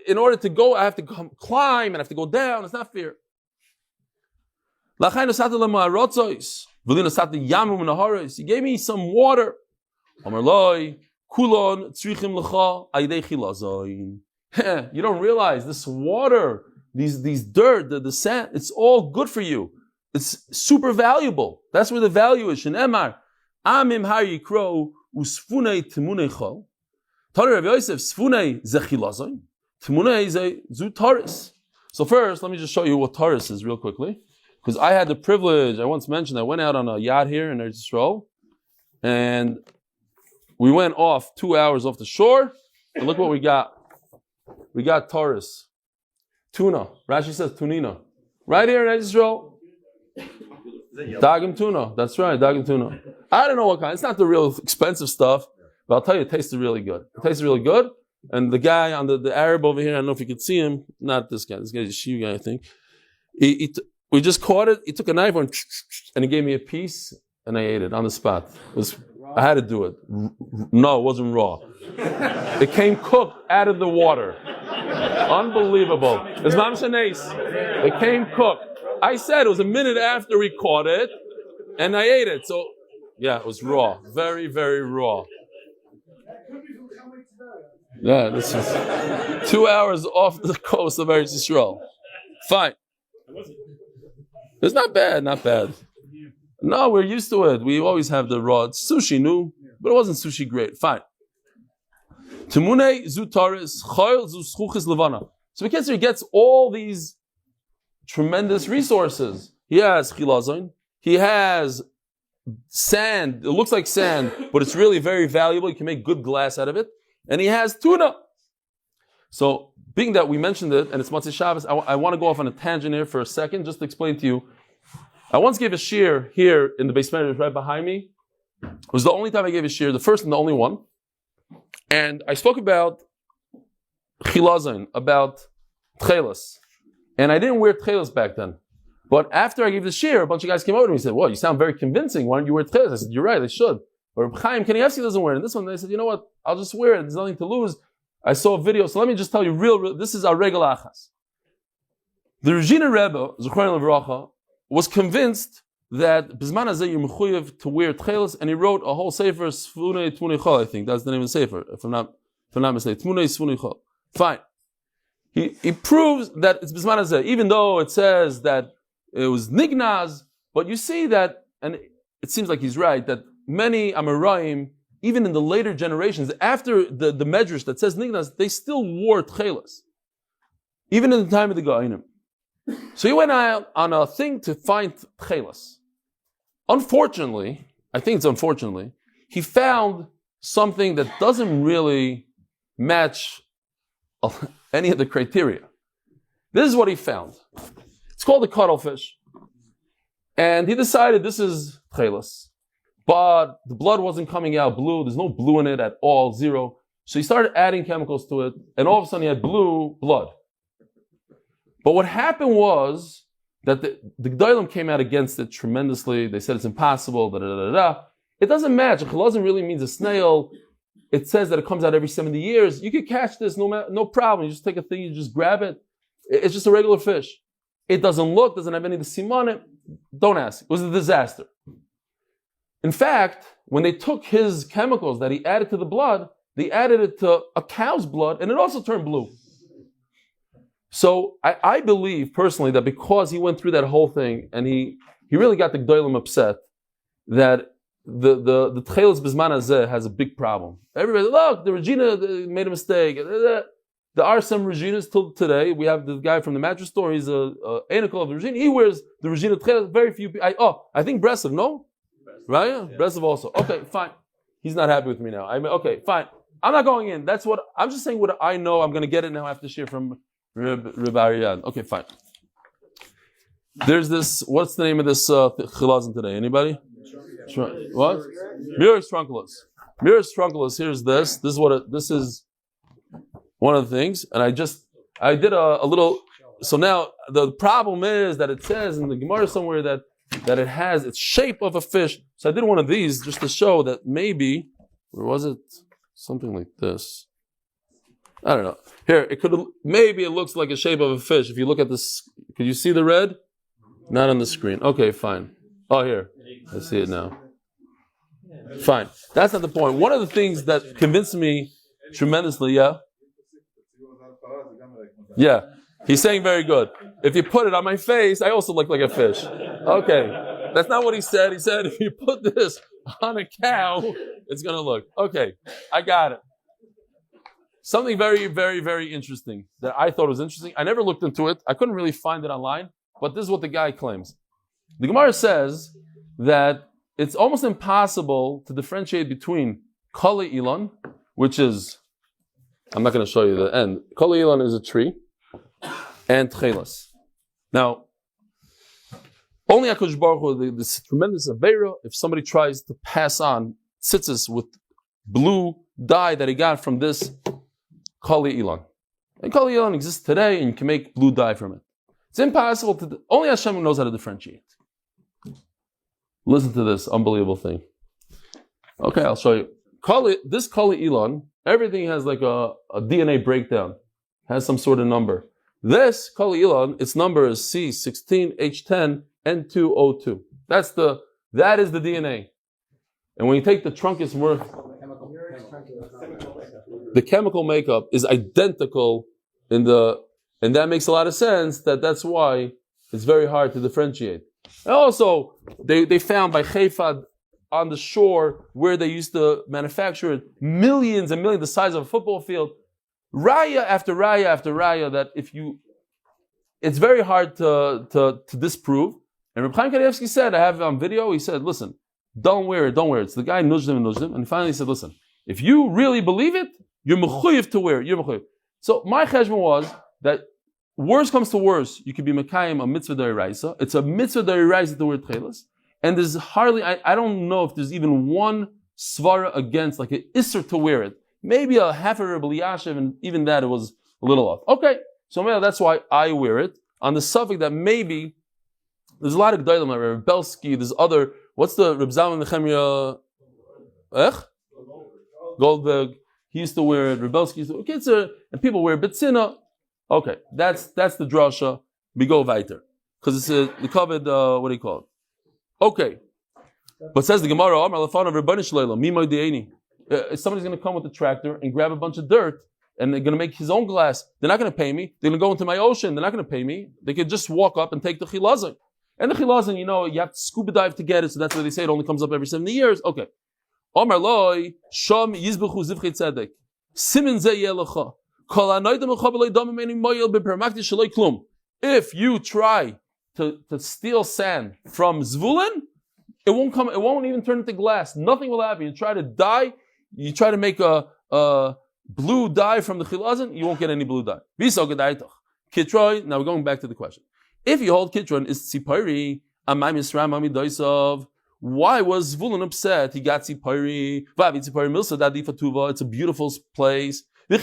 in order to go, I have to climb and I have to go down. It's not fair. He gave me some water. You don't realize this water, these dirt, the sand, it's all good for you. It's super valuable. That's where the value is. Shenemar, amim hayikro usfunei temunei chol. Tari Rav Yosef, Sefunei ze Chilazon, Temunei ze zu Taurus. So first, let me just show you what Taurus is real quickly, because I had the privilege. I once mentioned I went out on a yacht here in Eretz Yisrael, and we went off 2 hours off the shore, and look what we got. We got Taurus, tuna. Rashi says tunina, right here in Eretz Yisrael. Dagim tuna. That's right, dagim tuna. I don't know what kind. It's not the real expensive stuff. But I'll tell you, it tasted really good. It tasted really good. And the guy on the Arab over here, I don't know if you could see him. Not this guy. This guy's a Shiu guy, I think. We just caught it. He took a knife and he gave me a piece, and I ate it on the spot. I had to do it. No, it wasn't raw. It came cooked out of the water. Unbelievable. It's mamshanes. It came cooked. I said it was a minute after we caught it, and I ate it. So, yeah, it was raw. Very, very raw. Yeah, this is 2 hours off the coast of Eretz Yisrael. Fine. It's not bad, not bad. No, we're used to it. We always have the raw. It's sushi new, but it wasn't sushi great. Fine. Temunei zu taris, Chol zu schuchis levana. So he gets all these tremendous resources. He has Chilazon. He has sand. It looks like sand, but it's really very valuable. You can make good glass out of it. And he has tuna. So, being that we mentioned it, and it's Matzah Shabbos, I want to go off on a tangent here for a second, just to explain to you. I once gave a shiur here in the basement, right behind me. It was the only time I gave a shiur, the first and the only one. And I spoke about Chilazon, about Techeiles. And I didn't wear Techeiles back then. But after I gave the shiur, a bunch of guys came over to me and said, well, you sound very convincing. Why don't you wear Techeiles? I said, you're right, I should. Or Chaim Kanievsky doesn't wear it. And this one, they said, you know what? I'll just wear it. There's nothing to lose. I saw a video. So let me just tell you this is our Regel Achas. The Regina Rebbe, Zechron Levracha, was convinced that Bizman Hazeh you're mechuyev to wear Techeiles, and he wrote a whole sefer, Sefunei Temunei Chol, I think. That's the name of the sefer, if I'm not mistaken. Temunei Sefunei Chol. Fine. He proves that it's Bizman Hazeh, even though it says that it was Nignaz, but you see that, and it seems like he's right, that many Amoraim, even in the later generations, after the Medrash that says Nignaz, they still wore Techeiles. Even in the time of the Gaonim. So he went out on a thing to find Techeiles. Unfortunately, I think it's unfortunately, he found something that doesn't really match any of the criteria. This is what he found. It's called a cuttlefish. And he decided this is Techeiles. But the blood wasn't coming out blue. There's no blue in it at all, zero. So he started adding chemicals to it, and all of a sudden he had blue blood. But what happened was that the G'daylim came out against it tremendously. They said it's impossible, It doesn't match. A Chilazon really means a snail. It says that it comes out every 70 years. You could catch this, no problem. You just take a thing, you just grab it. It's just a regular fish. It doesn't doesn't have any of the sim on it. Don't ask. It was a disaster. In fact, when they took his chemicals that he added to the blood, they added it to a cow's blood, and it also turned blue. So I believe personally that because he went through that whole thing, and he really got the G'daylim upset, that the Techeiles Bizman Hazeh has a big problem. Everybody, look, the Regina made a mistake. There are some Reginas till today. We have the guy from the mattress store. He's a anacle of the Regina. He wears the Regina Techeiles. Very few people. I think Breslov, no? Right? Yeah. Breslov also. Okay, fine. He's not happy with me now. Okay, fine. I'm not going in. I'm just saying what I know. I'm going to get it now after share from Reb Ariyad. Okay, fine. There's this, what's the name of this Chilazon today? Anybody? What? Mercaz Trunculus. Mercaz Trunculus, here's this. This is one of the things. And I did a little, so now the problem is that it says in the Gemara somewhere that it has its shape of a fish. So I did one of these just to show that maybe, where was it? Something like this. I don't know. Here, maybe it looks like a shape of a fish. If you look at this, can you see the red? Not on the screen. Okay, fine. Oh, here. I see it now. Fine. That's not the point. One of the things that convinced me tremendously, yeah? Yeah. He's saying very good. If you put it on my face, I also look like a fish. Okay. That's not what he said. He said if you put this on a cow, it's going to look. Okay. I got it. Something very, very, very interesting that I thought was interesting. I never looked into it. I couldn't really find it online, but this is what the guy claims. The Gemara says that it's almost impossible to differentiate between Kol Elon, which is, I'm not going to show you the end. Kol Elon is a tree, and Techeiles. Now, only HaKadosh Baruch Hu, this tremendous Aveira, if somebody tries to pass on tzitzis with blue dye that he got from this Kol Elon. And Kol Elon exists today, and you can make blue dye from it. It's impossible to, only Hashem knows how to differentiate. Listen to this unbelievable thing. Okay, I'll show you. This Kol Elon, everything has like a DNA breakdown, has some sort of number. This Kol Elon, its number is C16H10N2O2. That is the DNA. And when you take the truncus worth, the chemical makeup is identical and that makes a lot of sense. That's why it's very hard to differentiate. And also, they found by Haifa on the shore where they used to manufacture it, millions and millions, the size of a football field, raya after raya after raya, that it's very hard to disprove. And Reb Chaim Kanievsky said, I have it on video, he said, listen, don't wear it. It's the guy nudged him, and finally he said, listen, if you really believe it, you're mechuyev to wear it. You're mechuyev. So my cheshbon was that worst comes to worst, you could be mekayim a mitzvah d'oraisa. It's a mitzvah d'oraisa to wear Techeiles. And there's hardly, I don't know if there's even one svara against, like an isser to wear it. Maybe a half a Rebbe Yashiv, and even that it was a little off. Okay, so that's why I wear it. On the subject that maybe, there's a lot of G'daylim, like Reb Belsky, there's other, what's the Reb Zalman Nechemia, Goldberg, he used to wear it, Reb Belsky used to wear it, and people wear Bitsina. Okay, that's the drasha. We go weiter. Because it's the covered, what do you call it? Okay. But says the Gemara, if somebody's going to come with a tractor and grab a bunch of dirt, and they're going to make his own glass, they're not going to pay me. They're going to go into my ocean, they're not going to pay me. They could just walk up and take the Chilazon. And the Chilazon, you have to scuba dive to get it, so that's why they say it only comes up every 70 years. Okay. Omar loy, sham yizbechu zivchei tzedek. Simen ze yelecha. If you try to steal sand from Zevulun, it won't even turn into glass. Nothing will happen. You try to dye, you try to make a blue dye from the Chilazon, you won't get any blue dye. Kitroy, now we're going back to the question. If you hold Kitron is Tzipari, Amay Misram Ami Doisov, why was Zevulun upset? He got Tzipari, Vavi Tzipari Milsa Dadi Fatuva, it's a beautiful place. If